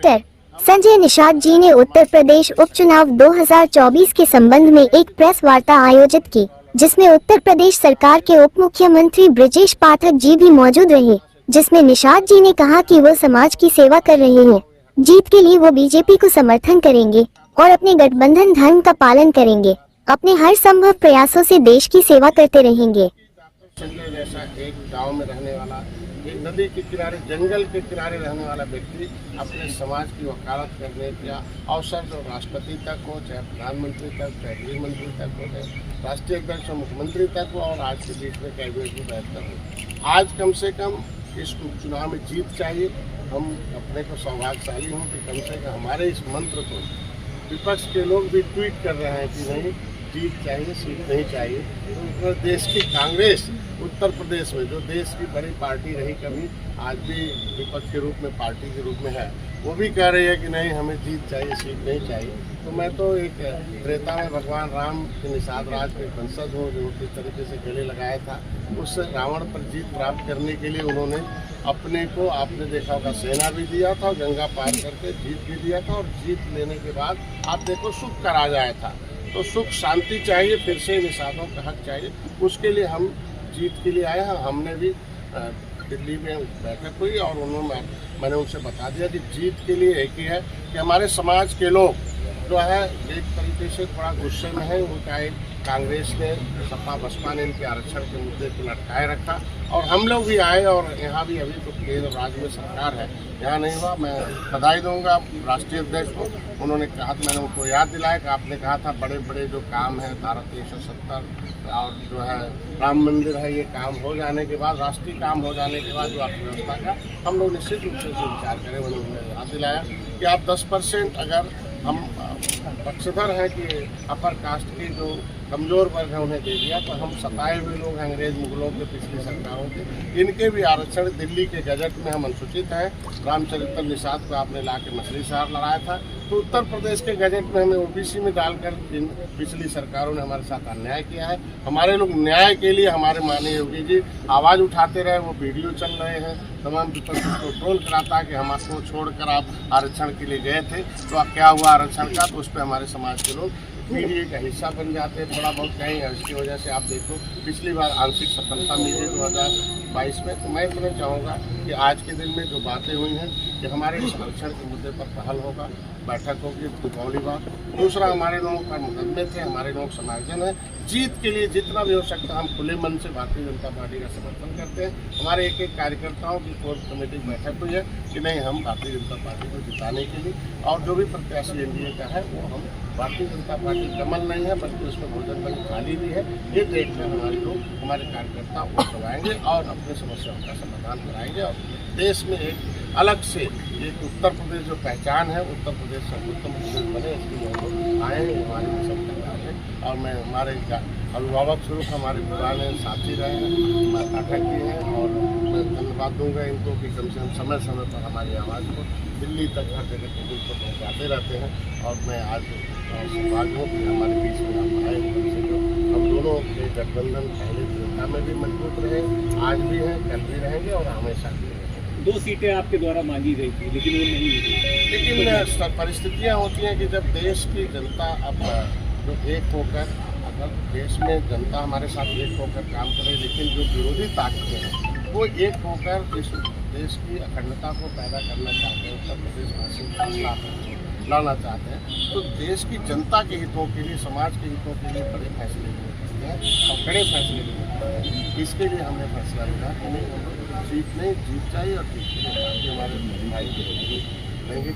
Doctor Sanjay Nishad ji ने उत्तर प्रदेश उपचुनाव 2024 के संबंध में एक प्रेस वार्ता आयोजित की, जिसमें उत्तर प्रदेश सरकार के उप मुख्यमंत्री ब्रजेश पाठक जी भी मौजूद रहे, जिसमें निषाद जी ने कहा कि वो समाज की सेवा कर रहे हैं। जीत के लिए वो बीजेपी को समर्थन करेंगे और अपने गठबंधन धर्म का पालन करेंगे। अपने हर संभव प्रयासों से देश की सेवा करते रहेंगे। जैसा एक गांव में रहने वाला, एक नदी के किनारे, जंगल के किनारे रहने वाला व्यक्ति अपने समाज की वकालत करने का अवसर जो राष्ट्रपति तक हो, चाहे प्रधानमंत्री तक, चाहे गृह मंत्री तक हो, चाहे राष्ट्रीय अध्यक्ष और मुख्यमंत्री तक हो, और आज के बीच में कैबिनेट की बैठक हो। आज कम से कम इस उपचुनाव में जीत चाहिए। हम अपने को सौभाग्यशाली हूँ कि कम से कम हमारे इस मंत्र को विपक्ष के लोग भी ट्वीट कर रहे हैं कि नहीं, जीत चाहिए, सीट नहीं चाहिए। तो देश की कांग्रेस उत्तर प्रदेश में, जो देश की बड़ी पार्टी रही कभी, आज भी विपक्ष के रूप में, पार्टी के रूप में है, वो भी कह रही है कि नहीं, हमें जीत चाहिए, सीट नहीं चाहिए। तो मैं तो एक त्रेता में भगवान राम के निषाद राज के वंशज हूँ, जो किस तरीके से गले लगाया था, उस रावण पर जीत प्राप्त करने के लिए उन्होंने अपने को, आपने देखा होगा, सेना भी दिया था, गंगा पार करके जीत भी दिया था, और जीत लेने के बाद आप देखो सुख का राज आया था। तो सुख शांति चाहिए, फिर से निषादों का हक चाहिए, उसके लिए हम जीत के लिए आए हैं। हमने भी दिल्ली में बैठक हुई और मैंने उनसे बता दिया कि जीत के लिए एक ही है कि हमारे समाज के लोग जो है एक तरीके से थोड़ा गुस्से में है। उनका एक कांग्रेस ने, सपा बसपा ने इनके आरक्षण के मुद्दे को लटकाए रखा, और हम लोग भी आए, और यहाँ भी अभी तो केंद्र राज्य में सरकार है, यहाँ नहीं हुआ। मैं बधाई दूंगा राष्ट्रीय अध्यक्ष को। उन्होंने कहा, मैंने उनको याद दिलाया कि आपने कहा था बड़े बड़े जो काम है, धारा 370 और जो है राम मंदिर है, ये काम हो जाने के बाद, राष्ट्रीय काम हो जाने के बाद जो अर्थव्यवस्था का हम लोग निश्चित रूप से विचार करें। उन्होंने याद दिलाया कि आप 10% अगर हम पक्षधर हैं कि अपर कास्ट के जो कमज़ोर वर्ग हैं उन्हें दे दिया, तो हम सताए हुए लोग हैं अंग्रेज मुगलों के, पिछली सरकारों के, इनके भी आरक्षण दिल्ली के गजट में हम अनुसूचित हैं। रामचरित्र निषाद को आपने ला के मछली शहर लड़ाया था, तो उत्तर प्रदेश के गजट में हमें ओबीसी में डालकर इन पिछली सरकारों ने हमारे साथ अन्याय किया है। हमारे लोग न्याय के लिए, हमारे माननीय योगी जी आवाज़ उठाते रहे, वो वीडियो चल रहे हैं, तमाम विपक्ष को ट्रोल कराता कि हम आपको छोड़कर आप आरक्षण के लिए गए थे, तो क्या हुआ आरक्षण का, तो उस पर हमारे समाज के लोग मीडिया का हिस्सा बन जाते हैं, थोड़ा बहुत कहीं। इसकी वजह से आप देखो पिछली बार आंशिक सफलता मिली 2022 में। तो मैं इतना चाहूँगा कि आज के दिन में जो बातें हुई हैं कि हमारे इस आरक्षण के मुद्दे पर पहल होगा, बैठक होगी, पहली बात। दूसरा, हमारे लोगों पर मुकदमे थे, हमारे लोग समायोजन है। जीत के लिए जितना भी हो सकता हम खुले मन से भारतीय जनता पार्टी का समर्थन करते हैं। हमारे एक एक कार्यकर्ताओं की कोर कमेटी बैठक हुई है कि नहीं, हम भारतीय जनता पार्टी को जिताने के लिए, और जो भी प्रत्याशी एनडीए का है वो हम, भारतीय जनता पार्टी कमल नहीं है बल्कि उसमें भोजन बल खाली भी है, ये देखकर हमारे लोग, हमारे कार्यकर्ता वोट करवाएंगे और अपनी समस्याओं का समाधान कराएंगे। और देश में एक अलग से एक उत्तर प्रदेश जो पहचान है, उत्तर प्रदेश सर्वोत्तम प्रदेश बने, इसके लिए हम लोग आए हैं, हमारी सब सरकार है। और मैं हमारे अभिभावक स्वरूप हमारे पुराने साथी रहे हैं, पाठक भी हैं, और मैं धन्यवाद दूंगा इनको कि कम से कम समय समय पर हमारी आवाज़ को दिल्ली तक हर जगह को पहुँचाते रहते हैं। और मैं आज सौभाग्य हूँ कि हमारे बीच में आप आए, हम दोनों के गठबंधन पहले जनता में भी मजबूत रहे, आज भी हैं, कल भी रहेंगे और हमेशा भी रहेंगे। 2 सीटें आपके द्वारा मांगी गई थी, लेकिन वो नहीं मिली। लेकिन परिस्थितियाँ होती हैं कि जब देश की जनता अब जो एक होकर, अगर देश में जनता हमारे साथ एक होकर काम करे, लेकिन जो विरोधी ताकतें हैं वो एक होकर इस देश की अखंडता को पैदा करना चाहते हैं, उत्तर प्रदेश वासी फैसला लाना चाहते हैं, तो देश की जनता के हितों के लिए, समाज के हितों के लिए बड़े फैसले लेने पड़ते हैं और कड़े फैसले लेने पड़ते हैं। इसके लिए हमने फैसला लिया कि नहीं, जीत नहीं, जीत चाहिए, और जीत के लिए हमारे भाई लेंगे।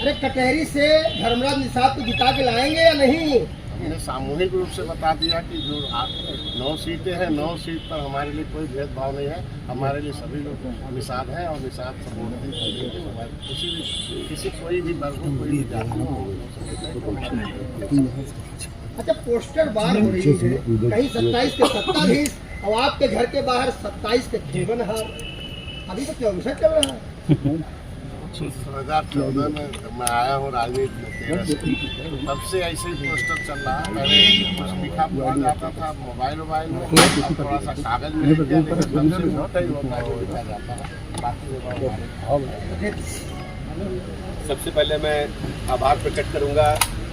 अरे कटहरी से धर्मराज निषाद को जिता के लाएंगे या नहीं? हमने सामूहिक रूप से बता दिया कि जो 9 सीटें हैं, 9 सीट पर हमारे लिए कोई भेदभाव नहीं है, हमारे लिए सभी लोग निषाद हैं, और निषाद सपोर्ट किसी कोई भी वर्ग को, कोई भी जाति हो। अच्छा, पोस्टर बार हो रही है, कहीं 27 के सत्ताधीश और आपके घर के बाहर 27 के ठेवनहार, अभी तो 64 चल रहा है। 2014 में मैं आया हूँ राजनीति में, 13 से, तब से ऐसे ही पोस्टर चल रहा है। पहले कुछ लिखा पढ़ा जाता था मोबाइल में, अब थोड़ा सा कागज में लिख दिया, लेकिन तब से होता ही होता है, लिखा जाता है। बाकी सबसे पहले मैं आभार प्रकट करूंगा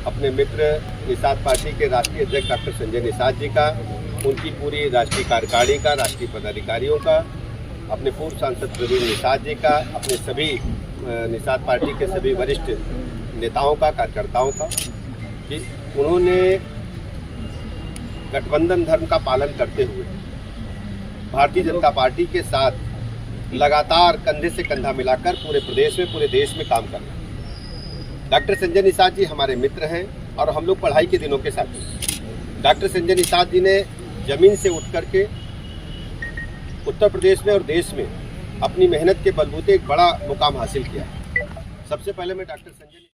अपने मित्र निषाद पार्टी के राष्ट्रीय अध्यक्ष डॉक्टर संजय निषाद जी का, उनकी पूरी राष्ट्रीय कार्यकारिणी का, राष्ट्रीय पदाधिकारियों का, अपने पूर्व सांसद प्रवीण निषाद जी का, अपने सभी निषाद पार्टी के सभी वरिष्ठ नेताओं का, कार्यकर्ताओं का, कि उन्होंने गठबंधन धर्म का पालन करते हुए भारतीय जनता पार्टी के साथ लगातार कंधे से कंधा मिलाकर पूरे प्रदेश में, पूरे देश में काम कर रहे हैं। डॉक्टर संजय निषाद जी हमारे मित्र हैं और हम लोग पढ़ाई के दिनों के साथी। डॉक्टर संजय निषाद जी ने जमीन से उठ करके उत्तर प्रदेश में और देश में अपनी मेहनत के बलबूते एक बड़ा मुकाम हासिल किया। सबसे पहले मैं डॉक्टर संजय